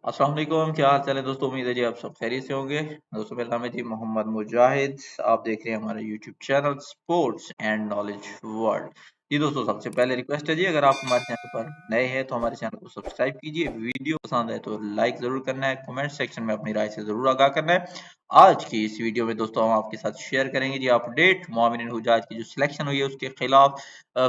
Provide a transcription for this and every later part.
अस्सलाम वालेकुम, क्या हाल चाल है दोस्तों। उम्मीद है जी आप सब खैरियत से होंगे। दोस्तों मेरा नाम है जी मोहम्मद मुजाहिद। आप देख रहे हैं हमारा YouTube channel sports and knowledge world. जी दोस्तों, सबसे पहले रिक्वेस्ट है जी, अगर आप हमारे चैनल पर नए हैं तो हमारे चैनल को सब्सक्राइब कीजिए। वीडियो पसंद है तो लाइक जरूर करना है, कमेंट सेक्शन में अपनी राय से जरूर आगाह करना है। आज की इस वीडियो में दोस्तों हम आपके साथ शेयर करेंगे जी अपडेट मोमिन हुजाज की जो सिलेक्शन हुई है उसके खिलाफ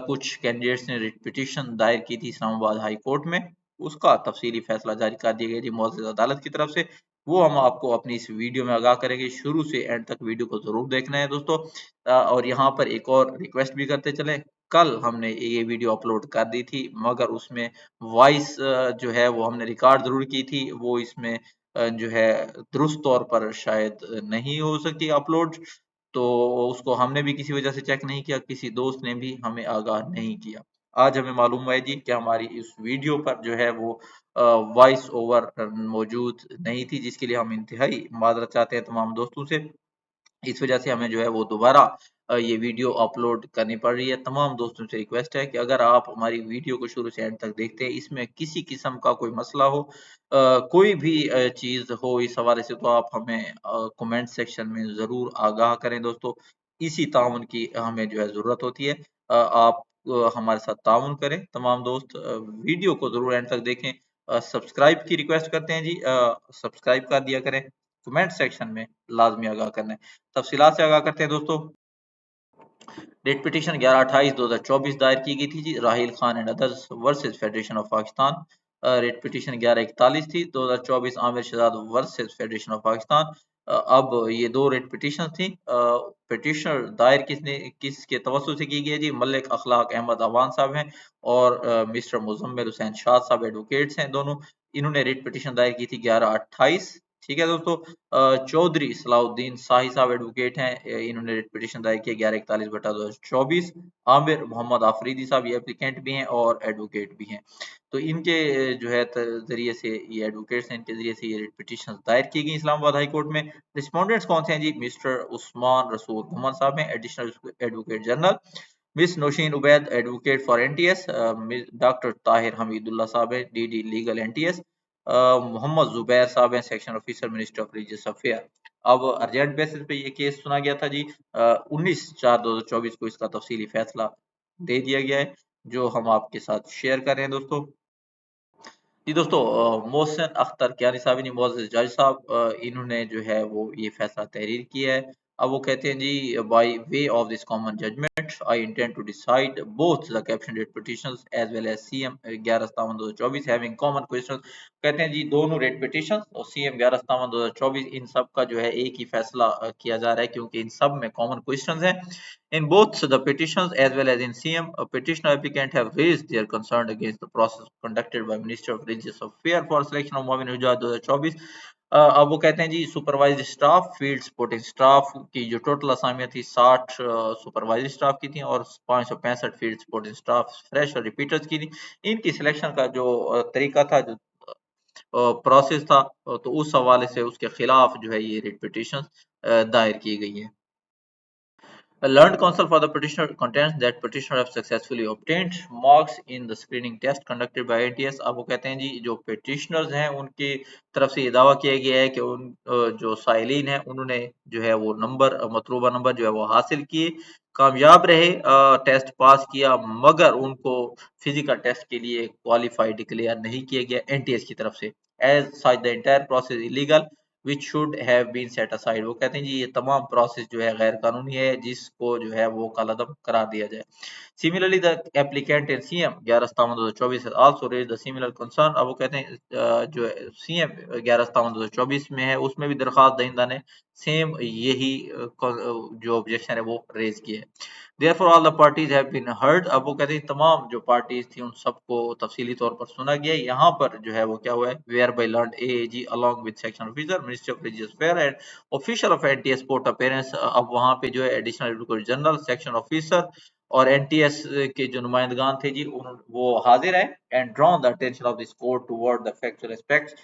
कुछ कैंडिडेट्स ने रिट पिटीशन दायर की थी इस्लामाबाद हाई कोर्ट में। उसका तफसीली फैसला जारी कर दिया गया जी मुअज़्ज़ज़ अदालत की तरफ से। वो हम आपको अपनी इस वीडियो में आगाह करेंगे। शुरू से एंड तक वीडियो को जरूर देखना है दोस्तों। और यहाँ पर एक और रिक्वेस्ट भी करते चले, कल हमने ये वीडियो अपलोड कर दी थी मगर उसमें वॉइस जो है वो हमने रिकॉर्ड जरूर की थी, वो इसमें जो है दुरुस्त तौर पर शायद नहीं हो सकी अपलोड। तो उसको हमने भी किसी वजह से चेक नहीं किया, किसी दोस्त ने भी हमें आगाह नहीं किया। आज हमें मालूम हुआ है जी कि हमारी इस वीडियो पर जो है वो वॉइस ओवर मौजूद नहीं थी, जिसके लिए हम इंतहाई माजरत चाहते हैं तमाम दोस्तों से। इस वजह से हमें जो है वो दोबारा ये वीडियो अपलोड करनी पड़ रही है। तमाम दोस्तों से रिक्वेस्ट है कि अगर आप हमारी वीडियो को शुरू से एंड तक देखते हैं, इसमें किसी किस्म का कोई मसला हो, कोई भी चीज हो इस हवाले से, तो आप हमें कमेंट सेक्शन में जरूर आगाह करें दोस्तों। इसी ताउन की हमें जो है जरूरत होती है। आप हमारे साथ ताउन करें तमाम दोस्त। वीडियो को जरूर एंड तक देखें। सब्सक्राइब की रिक्वेस्ट करते हैं जी, सब्सक्राइब कर दिया करें। कमेंट सेक्शन में लाजमी आगाह करना है। तफसीलात से आगाह करते हैं दोस्तों। डेट पिटीशन 11/28/2024 दायर की गई थी जी, Rahil Khan and others versus federation of Pakistan. Writ petition 11/41 थी 2024, Aamir Shahzad versus federation of Pakistan. अब ये दो रेट पिटीशन थी। पिटीशनर दायर किसके तवज्जो से की गई है जी, मलिक अखलाक अहमद अवान साहब हैं और मिस्टर मुजम्मिल हुसैन शाह साहब एडवोकेट्स हैं दोनों। इन्होंने रेट पिटीशन दायर की थी 11/28। ठीक है दोस्तों। चौधरी सलाउद्दीन शाही साहब एडवोकेट हैं, इन्होंने रिट पिटीशन दायर किया 11/41/2024। आमिर मोहम्मद आफरीदी साहब ये एप्लीकेंट भी हैं और एडवोकेट भी हैं। तो इनके जो है जरिए से ये एडवोकेट्स हैं, इनके जरिए से ये रिट पिटीशन दायर की गई इस्लामाबाद हाई कोर्ट में। रिस्पोंडेंट्स कौन से हैं जी, मिस्टर उस्मान रसूल मोहम्मद साहब हैं, additional advocate general. Miss Nausheen Ubaid advocate for NTS. Doctor Tahir Hamidullah Sahab है, DD legal NTS. Mohammad Zubair Sahab हैं, section officer ministry of religious affair. अब अर्जेंट बेसिस पे ये केस सुना गया था जी। 19/4/2024 को इसका तफसीली फैसला दे दिया गया है, जो हम आपके साथ शेयर कर रहे हैं दोस्तों। जी दोस्तों, मोहसिन अख्तर कियानी साहब यानी मोअज़्ज़ज़ जज साहब, इन्होंने जो है वो ये फैसला तहरीर किया है। अब वो कहते हैं जी, by way of this common judgment I intend to decide both the caption writ petitions as well as CM 11/57/2024 having common questions. कहते हैं जी दोनों रेट पिटीशंस और सीएम 11/57/2024 इन सब का जो है एक ही फैसला किया जा रहा है, क्योंकि इन सब में कॉमन क्वेश्चंस हैं। In both the petitions as well as in CM, a petitioner applicant have raised their concern against the process conducted by Minister of Religious Affairs for selection of Momin Hujjaj 2024। अब वो कहते हैं जी supervise staff, field supporting staff की जो total असामियां थी 60 supervise staff की थी और 565 फील्ड सपोर्टिंग स्टाफ फ्रेश और रिपीटर्स की थी। इनकी सिलेक्शन का जो तरीका था, जो प्रोसेस था, तो उस हवाले से उसके खिलाफ जो है ये रिट पिटीशन दायर की गई है। A learned counsel for the petitioner contends that petitioner have successfully obtained marks in the screening test conducted by ATS। अब वो कहते हैं जी जो petitioners हैं उनकी तरफ से ये दावा किया गया है कि उन जो साइलिन हैं उन्होंने जो है वो नंबर मतलूबा नंबर जो है वो हासिल किए, कामयाब रहे, टेस्ट पास किया, मगर उनको फिजिकल टेस्ट के लिए क्वालिफाई डिक्लेयर नहीं किया गया एनटीएस की तरफ से। As such the entire process illegal which should have been set aside। वो कहते हैं जी ये तमाम प्रोसेस जो है गैर कानूनी है, जिसको जो है वो कलअदम करार दिया जाए। Similarly, the applicant in CM 11/57/2024 has also raised a similar concern। अब वो कहते हैं जो CM 11/57/2024 में है उसमें भी दरखास्त दहिंदा ने सेम यही जो ऑब्जेक्शन है वो रेज किया है। Therefore, all the parties have been heard। अब वो कहते हैं तमाम जो पार्टीज थी उन सबको तफसीली तौर पर सुना गया। यहाँ पर जो है वो क्या हुआ है, whereby learned AAG along with section officer ministry of religious affair and official of NTS court appearance. अब वहाँ पे जो है additional advocate general, section officer और एनटीएस के जो नुमाइंदगान थे जी वो हाजिर है। And drawn the attention of this court toward the factual aspects.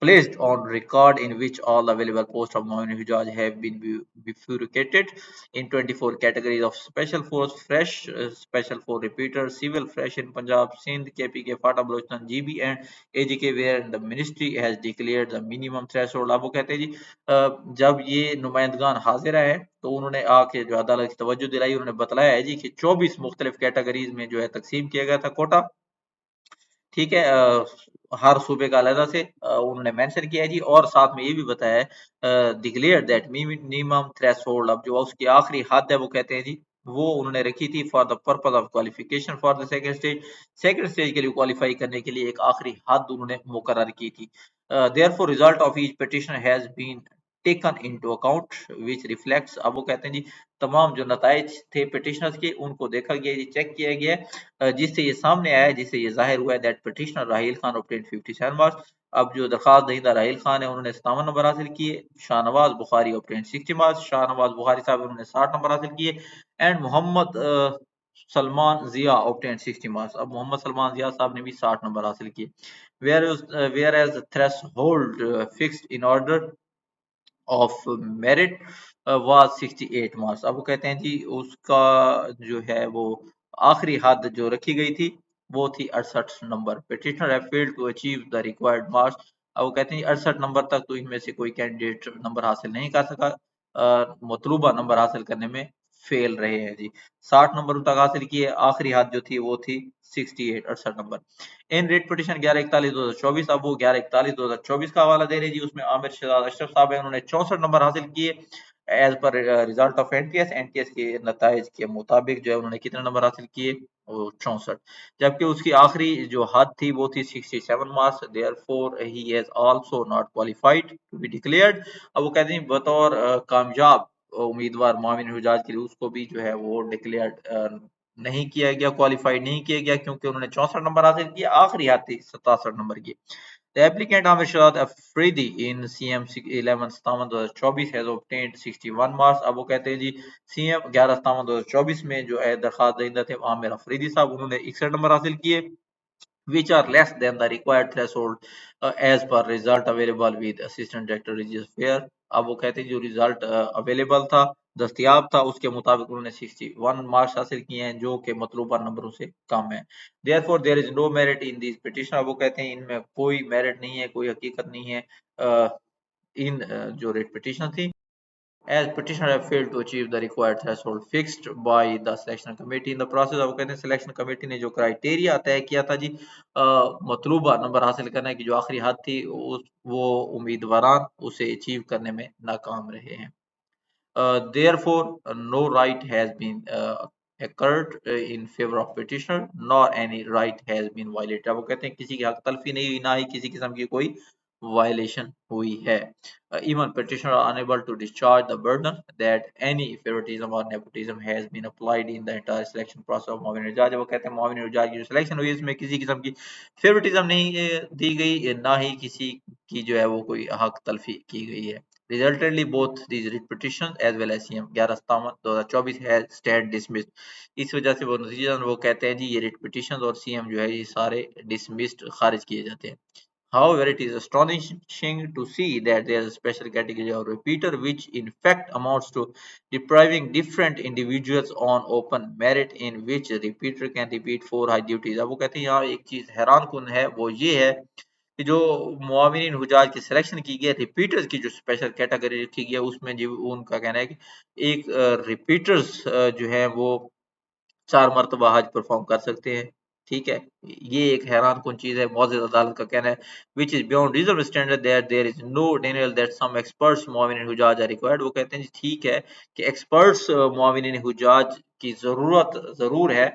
placed on record in which all available posts of Moin Hujaj have been bifurcated in 24 categories of Special Force, Fresh, Special Force Repeater, Civil Fresh in Punjab, Sindh, KPK, Fata Balochistan, GB and AGK, where the ministry has declared the minimum threshold. अब वो कहते हैं जी जब ये नुमाइंदगान हाजिर है तो उन्होंने आके जो अदालत की तवज्जो दिलाई, उन्होंने बताया है जी कि 24 मुख्तलिफ कैटेगरीज में जो है तकसीम किया गया था कोटा, ठीक है। हर सूबे का अलहदा से उन्होंने मेंशन किया है जी, और साथ में ये भी बताया है डिक्लेयर दैट मिनिमम थ्रेशोल्ड, अब जो उसकी आखिरी हद है वो कहते हैं जी वो उन्होंने रखी थी for the purpose of qualification for the second stage के लिए क्वालिफाई करने के लिए एक आखिरी हद उन्होंने मुकर्रर की थी। Therefore result of each petition has been taken into account which reflects, अब वो कहते हैं जी तमाम जो नताइज थे पिटिशनर्स के उनको देखा गया, ये चेक किया गया जिससे ये सामने आया, जिससे ये जाहिर हुआ है that petitioner Rahil Khan obtained 57 marks. अब जो दरखास्त दहिंदा राहिल खान है उन्होंने 57 नंबर हासिल किए, शाहनवाज बुखारी obtained 60 मार्क्स, शाहनवाज बुखारी साहब उन्होंने 60 नंबर हासिल किए, and Mohammad Salman Zia obtained 60 marks, अब मोहम्मद सलमान जिया साहब ने भी 60 नंबर हासिल किए। Whereas the threshold fixed in order of merit was 68 marks, अब वो कहते हैं जी उसका जो है वो आखिरी हद जो रखी गई थी वो थी 68 number. Petitioner have failed to achieve the required marks, अब वो कहते हैं 68 नंबर तक तो इनमें से कोई कैंडिडेट नंबर हासिल नहीं कर सका, मतलूबा नंबर हासिल करने में फेल रहे हैं जी। 60 नंबर तक हासिल किए, आखिरी हद जो थी वो थी 68 68 नंबर। इन रेट पिटिशन 1141/2024, अब वो 1141/2024 का हवाला दे रहे जी, उसमें आमिर शहजाद अशरफ साहब है, उन्होंने 64 नंबर हासिल किए as per result of NTS के नताइज के मुताबिक जो है उन्होंने कितने नंबर हासिल किए, वो 64, जबकि उसकी आखिरी जो हद थी वो थी 67 marks, therefore he has also not qualified to be declared. अब वो कहते हैं बतौर कामयाब उम्मीदवार मोमिन हुजाज के लिए उसको भी जो है वो डिक्लेयर्ड नहीं किया गया, क्वालिफाइड नहीं किया गया, क्योंकि उन्होंने 64 नंबर हासिल किए, आखिरी हाथ थी 67 नंबर की। The applicant Amir Shahad Afridi in CM 11/7/2024 has obtained 61 marks, अब वो कहते हैं जी CM 11/7/2024 में जो है दरखास्त दहिंदा थे आमिर अफरीदी साहब, उन्होंने 61 नंबर हासिल किए which are less than the required threshold as per result available with assistant director religious fair। अब वो कहते हैं जो रिजल्ट अवेलेबल था, दस्तियाब था, उसके मुताबिक उन्होंने 61 मार्क्स हासिल किए हैं जो कि मतलूबा नंबरों से कम है। therefore there is no merit in these petition, अब वो कहते हैं इनमें कोई मेरिट नहीं है, कोई हकीकत नहीं है इन जो रेट पिटिशन थी, as petitioner have failed to achieve the required threshold fixed by the selection committee in the process। अब कहते हैं सिलेक्शन कमेटी ने जो क्राइटेरिया तय किया था जी मतलूबा नंबर हासिल करने की जो आखिरी हद थी वो उम्मीदवारान उसे अचीव करने में नाकाम रहे हैं। Therefore, no right has been occurred in favor of petitioner, nor any right has been violated। अब वो कहते हैं किसी की हक तलफी नहीं हुई, ना ही किसी किस्म की कोई वायलेशन हुई है। Even petitioner are unable to discharge the burden that any favoritism or nepotism has been applied in the entire selection process of मोमिन हुज्जाज। वो कहते हैं मोमिन हुज्जाज की जो सिलेक्शन हुई इसमें किसी किस्म की फेवरेटिज्म नहीं दी गई, ना ही किसी की जो है वो कोई हक तलफी की गई है। Resultantly, both these writ petitions as well as CM 11/7/2024 has stand dismissed। इस वजह से वो नतीजतन वो कहते हैं जी ये रिट पिटिशन और सीएम जो है ये सारे डिसमिस्ड खारिज किए जाते हैं। However, it is astonishing to see that there is a special category of repeater which in fact amounts to depriving different individuals on open merit in which a repeater can repeat 4 high duties। अब वो कहते हैं यहाँ एक चीज हैरान कुन है वो ये है कि जो मुआविनीन हुजाज की सिलेक्शन की गई रिपीटर्स की जो स्पेशल कैटेगरी रखी गई है उसमें जो उनका कहना है कि एक रिपीटर्स जो है वो 4 मरतबा हज परफॉर्म कर सकते हैं, ठीक है। ये एक हैरान कुन चीज है, मौजूद अदालत का कहना है which is beyond reasonable standard that there is no denial that some experts मुआविनीन हुजाज आर रिक्वायर्ड। वो कहते हैं जी ठीक है कि एक्सपर्ट्स मुआविनीन हुजाज की जरूरत जरूर है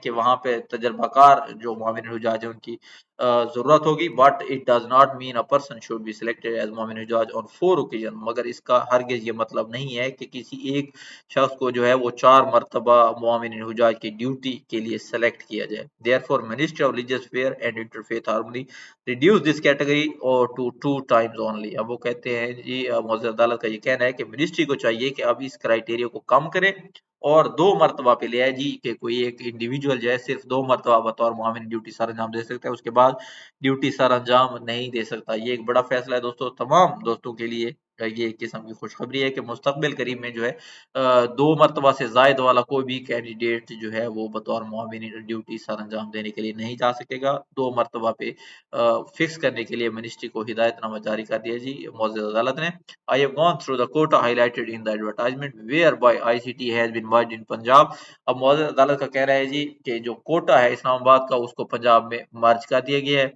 कि वहां पे तजर्बाकार जो मुआविन हुजाज है उनकी जरूरत होगी, but it does not mean a person should be selected as मुआविन हुजाज ऑन 4 ओकेजन। मगर इसका हरगिज ये मतलब नहीं है कि किसी एक शख्स को जो है वो 4 मरतबा मुआविन हुजाज की ड्यूटी के लिए सेलेक्ट किया जाए। Therefore ministry of religious fair and interfaith harmony reduce this category और टू 2 टाइम्स ओनली। अब वो कहते हैं जी मौजूद अदालत का ये कहना है कि मिनिस्ट्री को चाहिए कि अब इस क्राइटेरिया को कम करे اور 2 مرتبہ پہ لیا ہے جی کہ کوئی ایک انڈیویجول جو ہے صرف 2 مرتبہ بطور معاون ڈیوٹی سر انجام دے سکتا ہے، اس کے بعد ڈیوٹی سر انجام نہیں دے سکتا۔ یہ ایک بڑا فیصلہ ہے دوستو، تمام دوستوں کے لیے یہ ایک قسم کی خوشخبری ہے کہ مستقبل قریب میں جو ہے 2 مرتبہ سے زائد والا کوئی بھی کینڈیڈیٹ جو ہے وہ بطور معاون ڈیوٹی سر انجام دینے کے لیے نہیں جا سکے گا۔ 2 مرتبہ پہ فکس کرنے کے لیے منسٹری کو ہدایت نامہ جاری کر دیا جی معزز عدالت نے۔ I have gone through the quota highlighted in the advertisement whereby ICT has been merged in Punjab۔ اب معزز عدالت کا کہہ رہا ہے جی کہ جو کوٹا ہے اسلام آباد کا اس کو پنجاب میں مرج کر دیا گیا ہے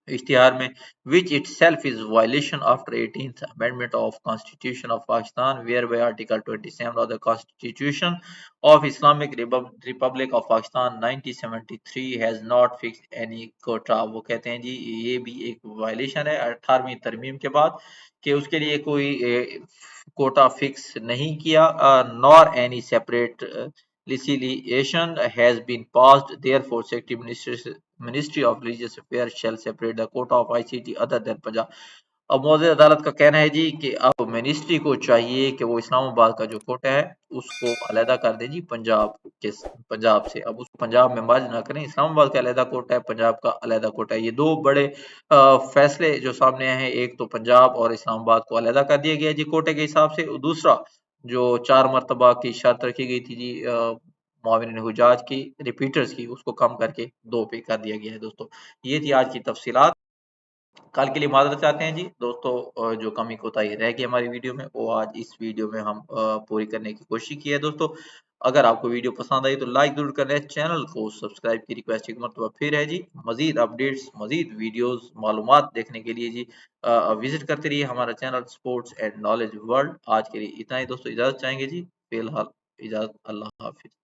اشتہار میں، which itself is violation after 18th amendment of Constitution of Pakistan whereby Article 27 of the Constitution of Islamic Republic of Pakistan 1973 has not fixed any quota۔ وہ کہتے ہیں جی یہ بھی ایک وائلیشن ہے 18ویں ترمیم کے بعد کہ اس کے لیے کوئی کوٹا فکس نہیں کیا، nor any separate legislation has been passed, therefore Secretary Ministry of Religious Affairs shall separate the quota of ICT other than Punjab۔ اب معزز عدالت کا کہنا ہے جی کہ اب منسٹری کو چاہیے کہ وہ اسلام آباد کا جو کوٹا ہے اس کو علیحدہ کر دے جی پنجاب سے، اب اس کو پنجاب میں مرج نہ کریں، اسلام آباد کا علیحدہ کوٹا ہے، پنجاب کا علیحدہ کوٹا ہے۔ یہ 2 بڑے فیصلے جو سامنے آئے ہیں، ایک تو پنجاب اور اسلام آباد کو علیحدہ کر دیا گیا جی کوٹے کے حساب سے، دوسرا جو 4 مرتبہ کی شرط رکھی گئی تھی جی معاون حجاج کی ریپیٹرز کی، اس کو کم کر کے 2 پہ کر دیا گیا ہے دوستو۔ یہ تھی آج کی تفصیلات، کل کے لیے معذرت چاہتے ہیں جی دوستو، جو کمی کوتاہی رہ گئی ہماری ویڈیو میں وہ آج اس ویڈیو میں ہم پوری کرنے کی کوشش کی ہے دوستو۔ اگر آپ کو ویڈیو پسند آئی تو لائک ضرور کریں، چینل کو سبسکرائب کی ریکویسٹ ایک مرتبہ پھر ہے جی، مزید اپڈیٹس، مزید ویڈیوز، معلومات دیکھنے کے لیے جی وزٹ کرتے رہیے ہمارا channel sports and knowledge world. آج کے لیے اتنا ہی دوستو، اجازت چاہیں گے جی، فی الحال اجازت، اللہ حافظ۔